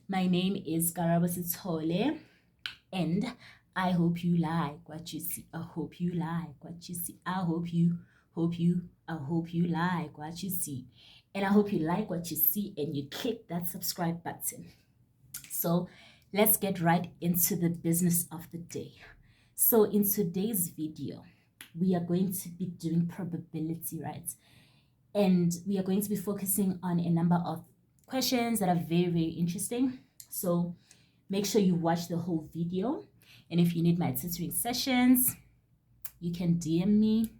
My name is Karabasitole, and I hope you like what you see. I hope you like what you see. I hope you like what you see. And I hope you like what you see and you click that subscribe button. So let's get right into the business of the day. So in today's video, we are going to be doing probability, right? And we are going to be focusing on a number of questions that are very, very interesting. So make sure you watch the whole video. And if you need my tutoring sessions, you can DM me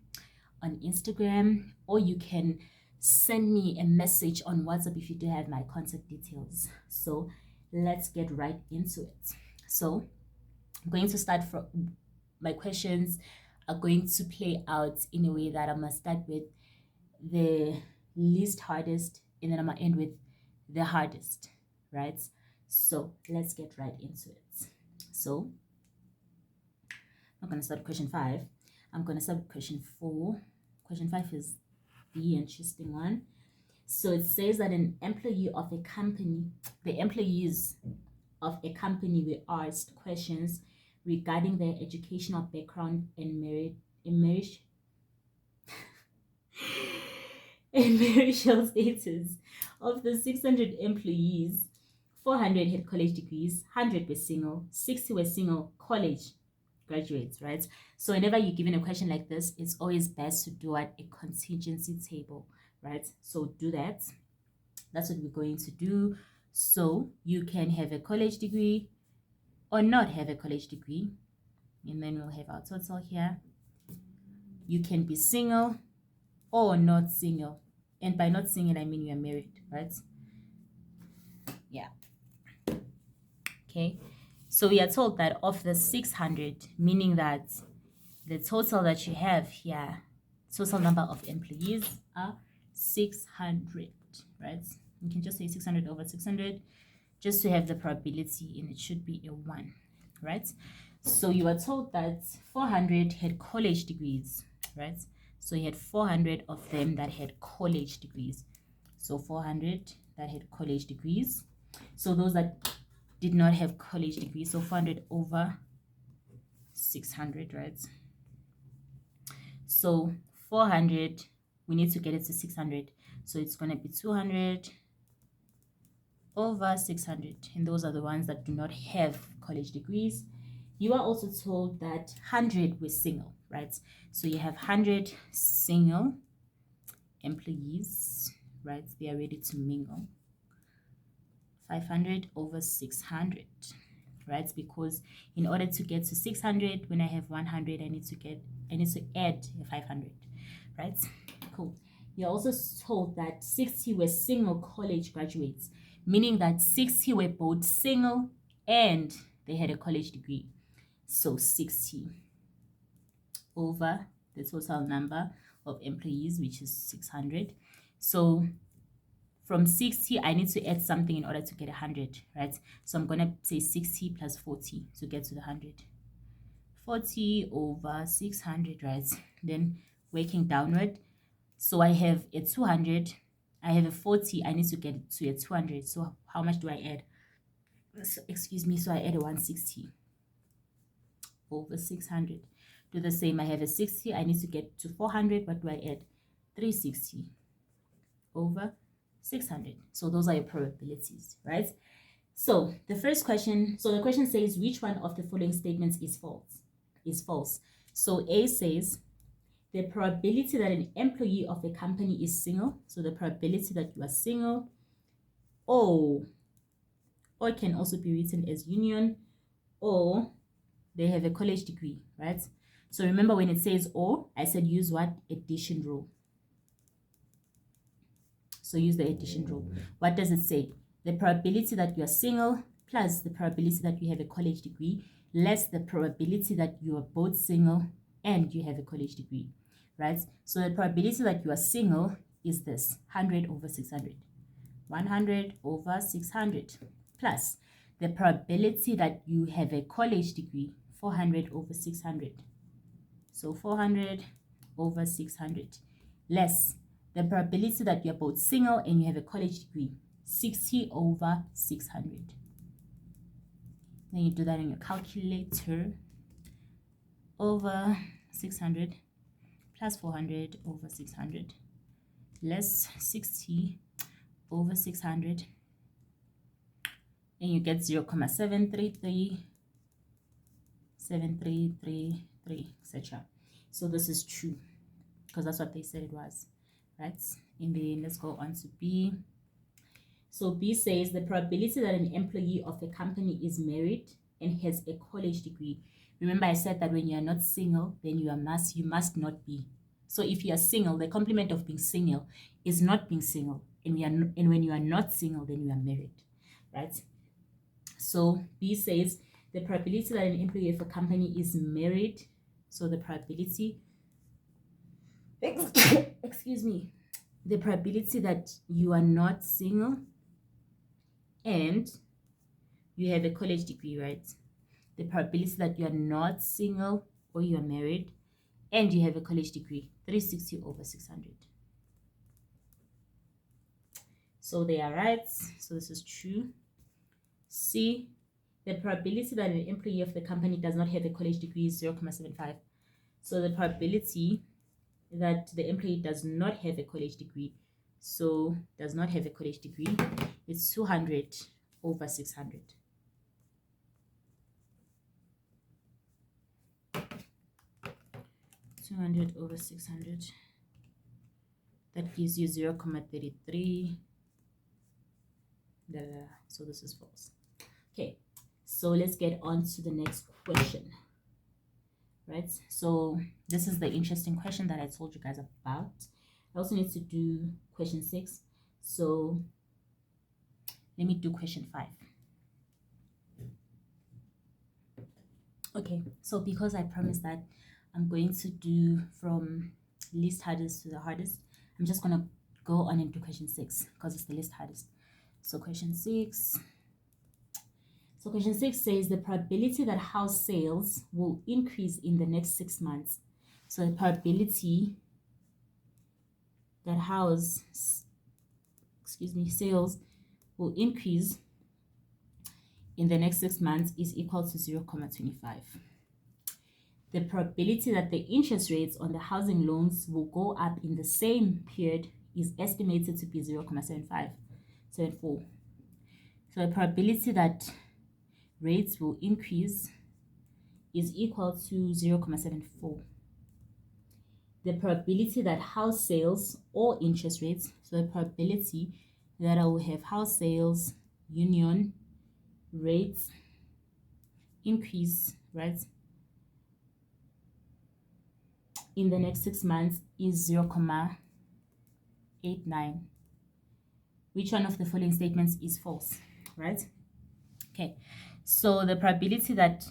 on Instagram, or you can send me a message on WhatsApp if you do have my contact details. So let's get right into it. So I'm going to start from my questions are going to play out in a way that I'm going to start with the least hardest and then I'm going to end with the hardest, right? So let's get right into it. So I'm going to start with question 5. I'm going to start with question 4. Question 5 is the interesting one. So it says that an employee of a company, the employees of a company were asked questions regarding their educational background and marital status. Of the 600 employees, 400 had college degrees, 100 were single, 60 were single college graduates, right? So whenever you're given a question like this, it's always best to do a contingency table, right? So do that. That's what we're going to do. So you can have a college degree or not have a college degree, and then we'll have our total here. You can be single or not single, and by not single I mean you are married, right? Yeah. Okay, so we are told that of the 600, meaning that the total that you have here, total number of employees are 600, right? You can just say 600 over 600 just to have the probability, and it should be a 1, right? So you are told that 400 had college degrees, right? So you had 400 of them that had college degrees. So 400 that had college degrees. So those that did not have college degrees, so 400 over 600, right? So 400, we need to get it to 600. So it's going to be 200 over 600. And those are the ones that do not have college degrees. You are also told that 100 were single, right? So you have 100 single employees, right? They are ready to mingle. 500 over 600, right? Because in order to get to 600, when I have 100, I need to add a 500, right? Cool. You're also told that 60 were single college graduates, meaning that 60 were both single and they had a college degree. So 60 over the total number of employees, which is 600. So from 60, I need to add something in order to get 100, right? So I'm going to say 60 plus 40 to get to the 100. 40 over 600, right? Then working downward. So I have a 200. I have a 40. I need to get to a 200. So how much do I add? So, excuse me. So I add a 160 over 600. Do the same. I have a 60. I need to get to 400. What do I add? 360 over 600. So those are your probabilities, right? So the first question, so the question says, which one of the following statements is false? Is false. So A says, the probability that an employee of a company is single, so the probability that you are single, or it can also be written as union, or they have a college degree, right? So remember when it says or, I said use what? Addition rule. So use the addition rule. What does it say? The probability that you are single plus the probability that you have a college degree less the probability that you are both single and you have a college degree, right? So the probability that you are single is this, 100 over 600. 100 over 600 plus the probability that you have a college degree, 400 over 600. So 400 over 600 less the probability that you're both single and you have a college degree, 60 over 600. Then you do that in your calculator. Over 600 plus 400 over 600 less 60 over 600, and you get 0.733, etc. So this is true because that's what they said it was, right? And then let's go on to B. So B says the probability that an employee of a company is married and has a college degree. Remember I said that when you are not single, then you must not be. So if you are single, the complement of being single is not being single, and when you are not single, then you are married, right? So B says the probability that an employee of a company is married, so the probability excuse me, the probability that you are not single and you have a college degree, right? The probability that you are not single or you are married and you have a college degree, 360 over 600. So they are right. So this is true. C, the probability that an employee of the company does not have a college degree is 0.75. So the probability that the employee does not have a college degree, so does not have a college degree, is 200 over 600. over 600. That gives you 0.33. So this is false. Okay, so let's get on to the next question. Right, so this is the interesting question that I told you guys about. I also need to do question 6. So let me do question 5. Okay, so because I promised that I'm going to do from least hardest to the hardest, I'm just going to go on and do question 6 because it's the least hardest. So question 6. So question 6 says the probability that house sales will increase in the next 6 months. So the probability that sales will increase in the next 6 months is equal to 0.25. The probability that the interest rates on the housing loans will go up in the same period is estimated to be 0.74. So the probability that rates will increase is equal to 0.74. The probability that house sales or interest rates, so the probability that I will have house sales, union, rates increase, right, in the next 6 months is 0.89. Which one of the following statements is false, right? Okay, so the probability that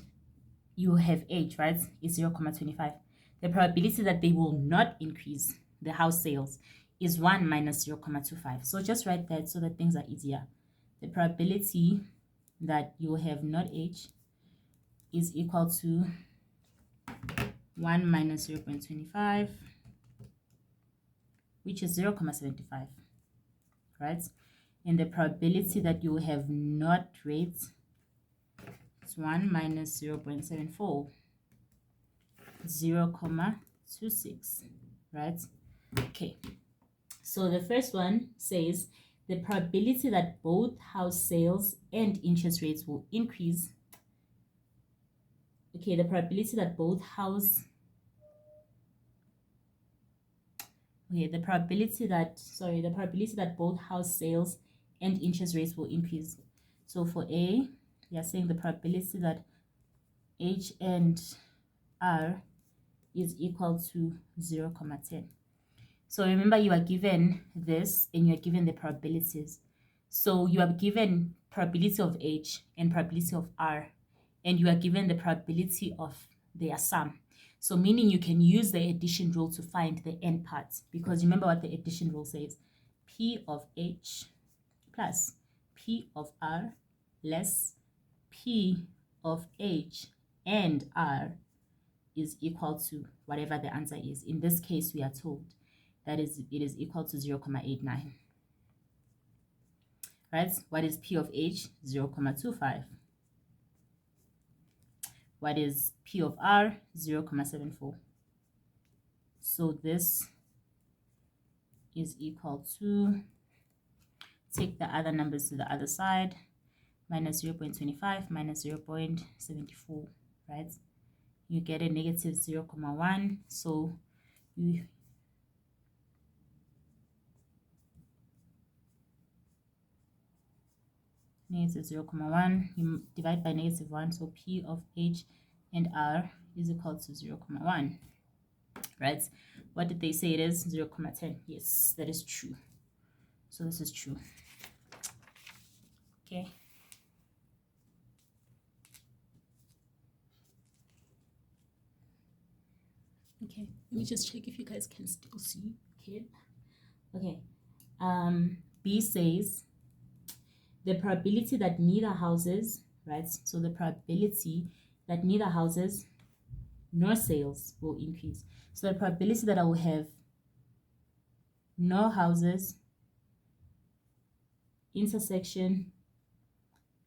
you have age, right, is 0.25. The probability that they will not increase the house sales is 1 minus 0.25. So just write that so that things are easier. The probability that you will have not age is equal to 1 minus 0.25, which is 0.75, right? And the probability that you will have not rates is 1 minus 0.74, 0.26, right? Okay, so the first one says the probability that both house sales and interest rates will increase. Okay, the probability that both house the probability that both house sales and interest rates will increase. So for A, we are saying the probability that H and R is equal to 0.10. So remember, you are given this and you are given the probabilities. So you are given probability of H and probability of R, and you are given the probability of their sum. So meaning you can use the addition rule to find the end parts, because remember what the addition rule says: P of H plus P of R less P of H and R is equal to whatever the answer is. In this case, we are told that it is equal to 0.89. Right? What is P of H? 0.25. what is P of R? 0.74. So this is equal to, take the other numbers to the other side, minus 0.25 minus 0.74, right? You get a negative 0.1. So you negative 0.1, you divide by negative 1, so P of H and R is equal to 0.1, right? What did they say it is? 0.10. Yes, that is true. So this is true. Okay. Okay, let me just check if you guys can still see. Okay. B says the probability that neither houses, right? So the probability that neither houses nor sales will increase. So the probability that I will have no houses, intersection,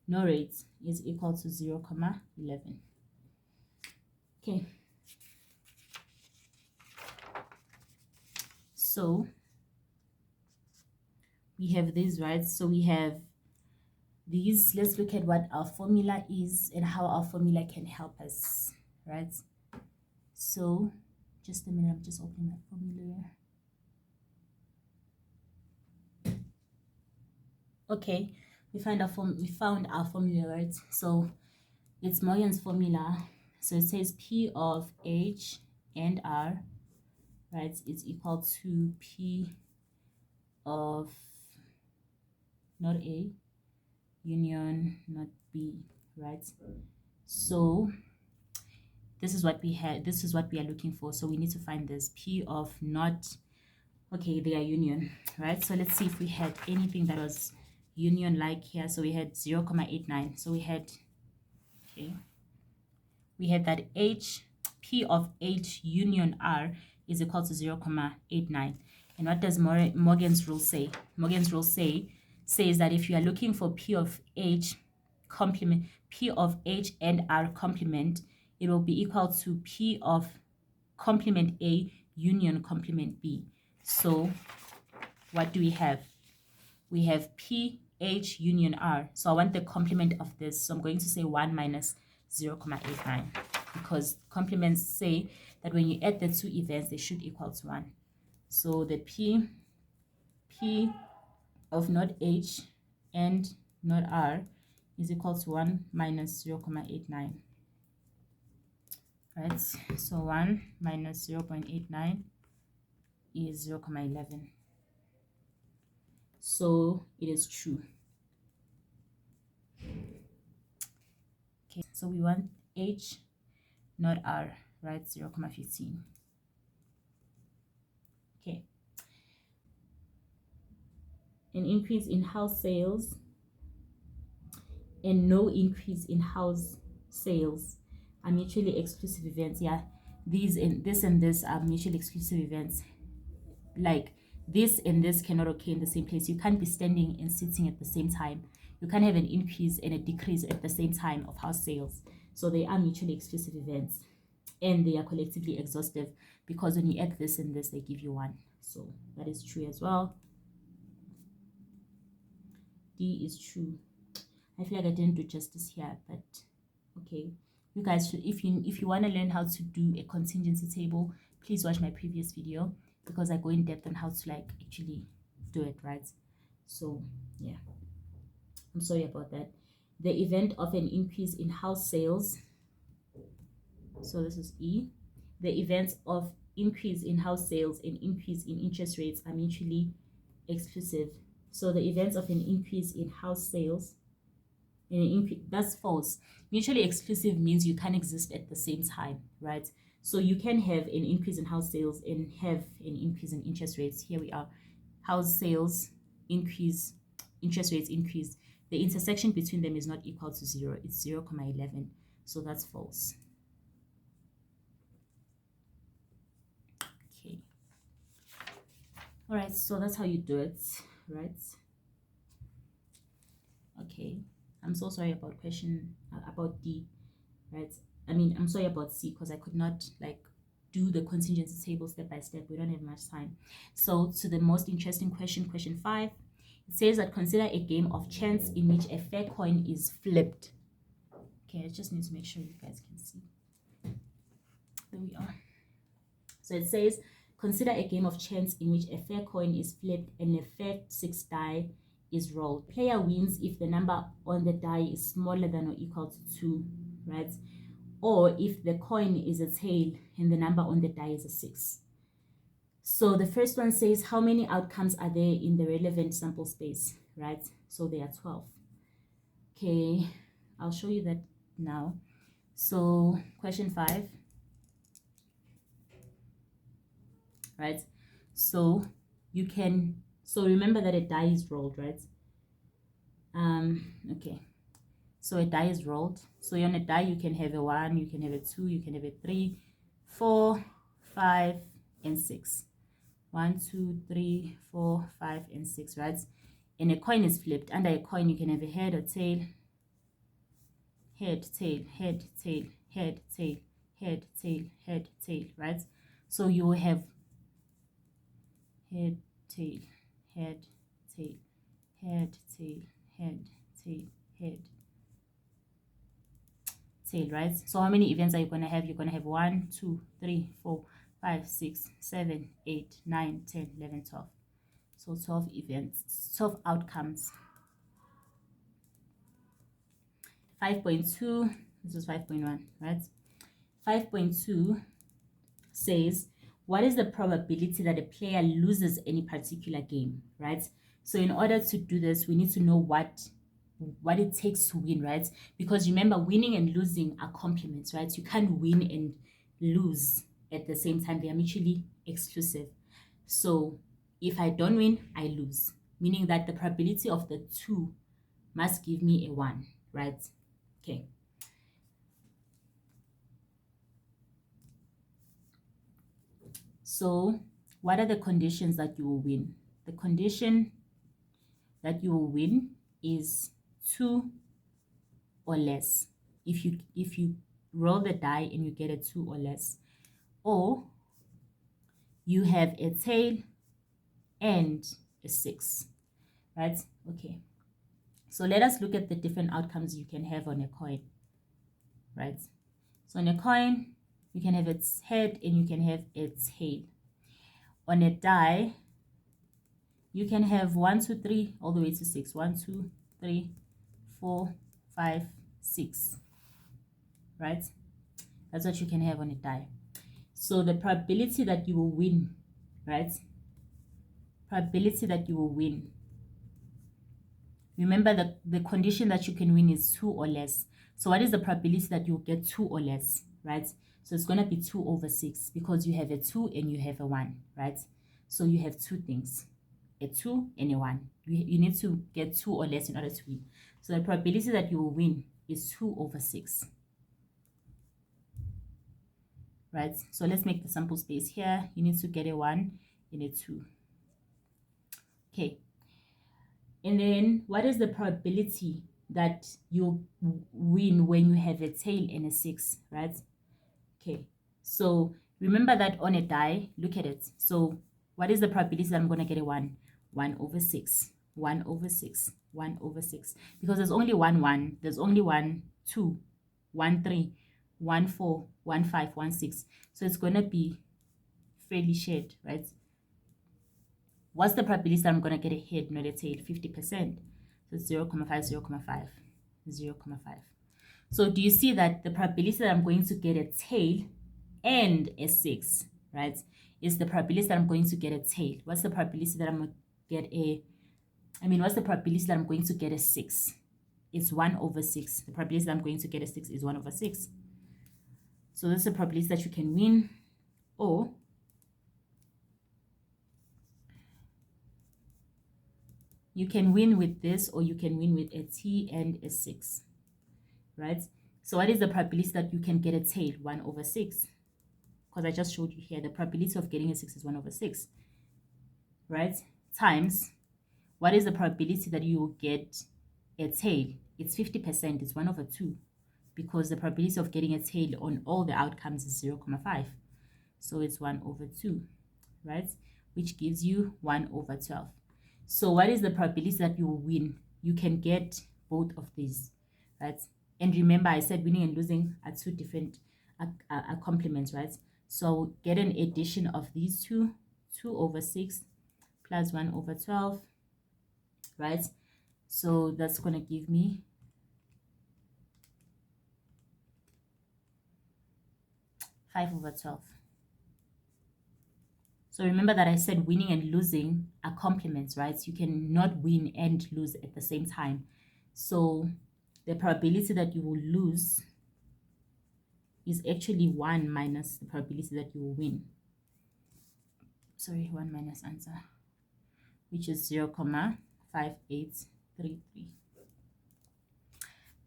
no rates is equal to 0.11. Okay. So we have these, right? So we have these. Let's look at what our formula is and how our formula can help us, right? So just a minute, I'm just opening that formula. Okay, we found our formula, right? So it's Morgan's formula. So it says P of H and R, right, is equal to P of not A union not B, right? So this is what we had, this is what we are looking for. So we need to find this P of not, okay, they are union, right? So let's see if we had anything that was union like here. So we had 0.89. So we had, okay, we had that H, P of H union R is equal to 0.89. And what does Morgan's rule say? Morgan's rule says that if you are looking for P of H complement, P of H and R complement, it will be equal to P of complement A union complement B. So what do we have? We have P H union R. So I want the complement of this. So I'm going to say 1 minus 0.89, because complements say that when you add the two events, they should equal to 1. So the P of not H and not R is equal to 1 minus 0.89. Right? So 1 minus 0.89 is 0.11. So it is true. Okay, so we want H, not R, right? 0.15. Okay. An increase in house sales and no increase in house sales are mutually exclusive events. Yeah, these and this are mutually exclusive events. Like this and this cannot occur in the same place. You can't be standing and sitting at the same time. You can't have an increase and a decrease at the same time of house sales. So they are mutually exclusive events, and they are collectively exhaustive, because when you add this and this, they give you 1. So that is true as well. D is true. I feel like I didn't do justice here, but okay. You guys should, if you want to learn how to do a contingency table, please watch my previous video, because I go in depth on how to like actually do it, right? So yeah, I'm sorry about that. The event of an increase in house sales, so this is E. The events of increase in house sales and increase in interest rates are mutually exclusive. So the events of an increase in house sales and an increase, that's false. Mutually exclusive means you can't exist at the same time, right? So you can have an increase in house sales and have an increase in interest rates. Here we are. House sales increase, interest rates increase. The intersection between them is not equal to 0. It's 0.11. So that's false. Okay. All right, so that's how you do it, right? Okay. I'm so sorry about question about D, right? I'm sorry about C, because I could not like do the contingency table step by step. We don't have much time. So to the most interesting question, question 5, it says that consider a game of chance in which a fair coin is flipped. Okay, I just need to make sure you guys can see. There we are. So it says, consider a game of chance in which a fair coin is flipped and a fair 6 die is rolled. Player wins if the number on the die is smaller than or equal to 2, right? Or if the coin is a tail and the number on the die is a 6. So the first one says, how many outcomes are there in the relevant sample space, right? So there are 12. Okay, I'll show you that now. So question 5, right? So you can, so remember that a die is rolled, right? Okay, so a die is rolled. So on a die you can have a 1, you can have a 2, you can have a 3, 4, 5, and 6. 1, 2, 3, 4, 5, and 6, right? And a coin is flipped. Under a coin you can have a head or tail, head, tail, head, tail, head, tail, head, tail, head, tail, right? So you will have head, tail, head, tail, head, tail, head, tail, head, tail, right? So how many events are you going to have? You're going to have 1, 2, 3, 4, 5, 6, 7, 8, 9, 10, 11, 12. So 12 events, 12 outcomes. 5.2, this is 5.1, right? 5.2 says, what is the probability that a player loses any particular game, right? So in order to do this, we need to know what it takes to win, right? Because remember, winning and losing are complements, right? You can't win and lose at the same time. They are mutually exclusive. So if I don't win, I lose, meaning that the probability of the two must give me a 1, right? Okay. So what are the conditions that you will win? The condition that you will win is 2 or less. If you roll the die and you get a 2 or less, or you have a tail and a 6, right? Okay. So let us look at the different outcomes you can have on a coin, right? So on a coin, you can have its head and you can have its tail. On a die, you can have 1, 2, 3, all the way to 6. 1, 2, 3, 4, 5, 6, right? That's what you can have on a die. So the probability that you will win, right? Probability that you will win. Remember that the condition that you can win is 2 or less. So what is the probability that you'll get 2 or less, right? So it's going to be 2 over 6 because you have a 2 and you have a 1, right? So you have two things, a 2 and a 1. You need to get 2 or less in order to win. So the probability that you will win is 2 over 6. Right? So let's make the sample space here. You need to get a 1 and a 2. Okay. And then what is the probability that you win when you have a tail and a 6, right? Okay. So remember that on a die, look at it. So what is the probability that I'm going to get a 1? 1 over 6. 1 over 6. 1 over 6. Because there's only 1 1. There's only 1 2. 1 3. 1 4. 1 5. 1 6. So it's going to be fairly shared, right? What's the probability that I'm going to get a head, not a tail? 50%. So 0, 0.5, 0, 0.5, 0, 0.5. So do you see that the probability that I'm going to get a tail and a 6, right, is the probability that I'm going to get a tail? What's the probability that I'm going to get what's the probability that I'm going to get a 6? It's 1 over 6. The probability that I'm going to get a 6 is 1 over 6. So this is the probability that you can win, or you can win with this, or you can win with a T and a 6, right? So what is the probability that you can get a tail? 1 over 6. Because I just showed you here, the probability of getting a 6 is 1 over 6, right? Times, what is the probability that you will get a tail? It's 50%. It's 1 over 2. because the probability of getting a tail on all the outcomes is 0.5. So it's 1/2, right? Which gives you 1/12. So what is the probability that you will win? You can get both of these, right? And remember, I said winning and losing are two different complements, right? So get an addition of these two, 2/6 plus 1/12, right? So that's going to give me 5/12. So remember that I said winning and losing are complements, right? You cannot win and lose at the same time. So the probability that you will lose is actually 1 minus the probability that you will win. Sorry, 1 minus answer, which is 0.5833.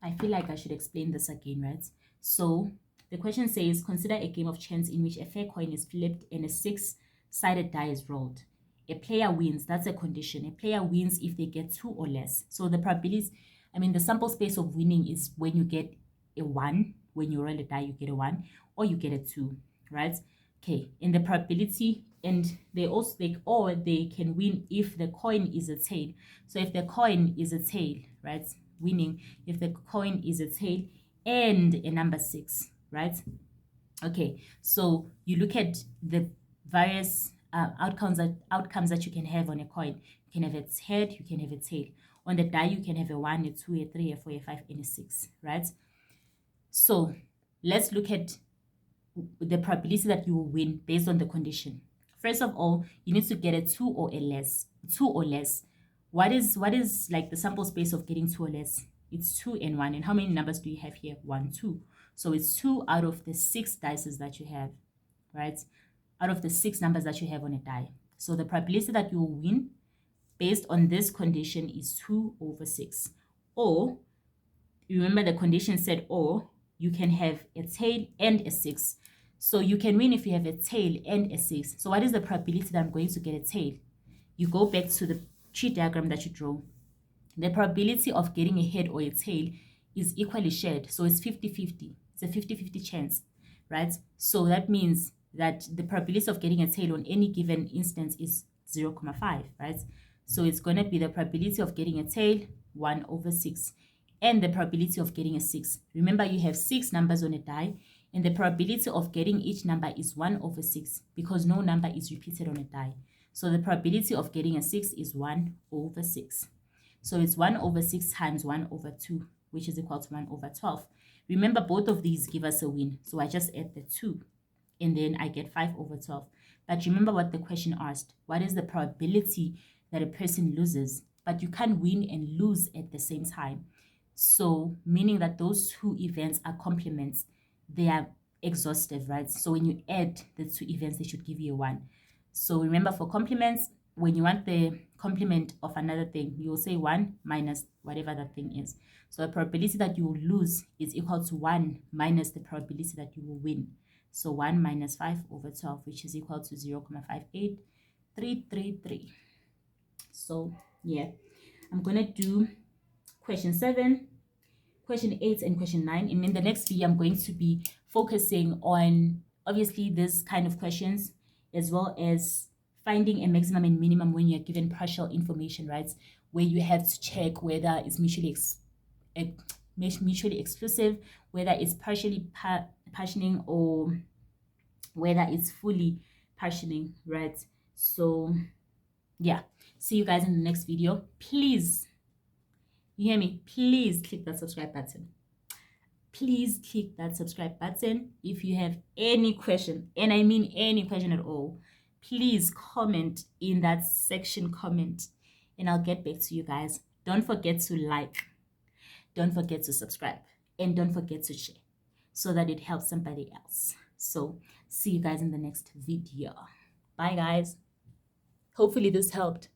I feel like I should explain this again, right? So the question says, consider a game of chance in which a fair coin is flipped and a 6-sided die is rolled. A player wins. That's a condition. A player wins if they get 2 or less. So the probabilities, the sample space of winning is when you get a 1. When you roll a die, you get a 1 or you get a 2, right? Okay, and the probability, and they can win if the coin is a tail. So if the coin is a tail, right, winning if the coin is a tail and a number 6, right? Okay, so you look at the various outcomes that you can have on a coin. You can have its head, you can have a tail. On the die, you can have a 1, a 2, a 3, a 4, a 5, and a 6, right? So let's look at the probability that you will win based on the condition. First of all, you need to get a 2 or less. What is like the sample space of getting 2 or less? It's 2 and 1. And how many numbers do you have here? 1, 2. So it's 2 out of the 6 dices that you have, right? Out of the 6 numbers that you have on a die. So the probability that you will win based on this condition is 2/6. Or, remember the condition said or, you can have a tail and a 6. So you can win if you have a tail and a 6. So what is the probability that I'm going to get a tail? You go back to the tree diagram that you draw. The probability of getting a head or a tail is equally shared. So it's 50-50. It's a 50-50 chance, right? So that means that the probability of getting a tail on any given instance is 0.5, right? So it's going to be the probability of getting a tail, 1/6. And the probability of getting a 6. Remember, you have 6 numbers on a die, and the probability of getting each number is 1/6 because no number is repeated on a die. So the probability of getting a 6 is 1/6. So it's 1/6 times 1/2, which is equal to 1/12. Remember, both of these give us a win. So I just add the 2, and then I get 5/12. But remember what the question asked. What is the probability that a person loses? But you can't win and lose at the same time. So meaning that those 2 events are complements. They are exhaustive, right? So when you add the 2 events, they should give you a 1. So remember, for complements, when you want the complement of another thing, you will say 1 minus whatever that thing is. So the probability that you will lose is equal to 1 minus the probability that you will win. So 1 minus 5/12, which is equal to 0.58333. So yeah, I'm going to do question 7, question 8, and question 9. And in the next video, I'm going to be focusing on, obviously, this kind of questions, as well as finding a maximum and minimum when you're given partial information, right? Where you have to check whether it's mutually exclusive, whether it's partially partitioning, or whether it's fully partitioning, right? So yeah, see you guys in the next video. Please, you hear me? Please click that subscribe button. Please click that subscribe button. If you have any question, and I mean any question at all, please comment in that section, comment, and I'll get back to you guys. Don't forget to like, don't forget to subscribe, and don't forget to share so that it helps somebody else. So see you guys in the next video. Bye guys. Hopefully this helped.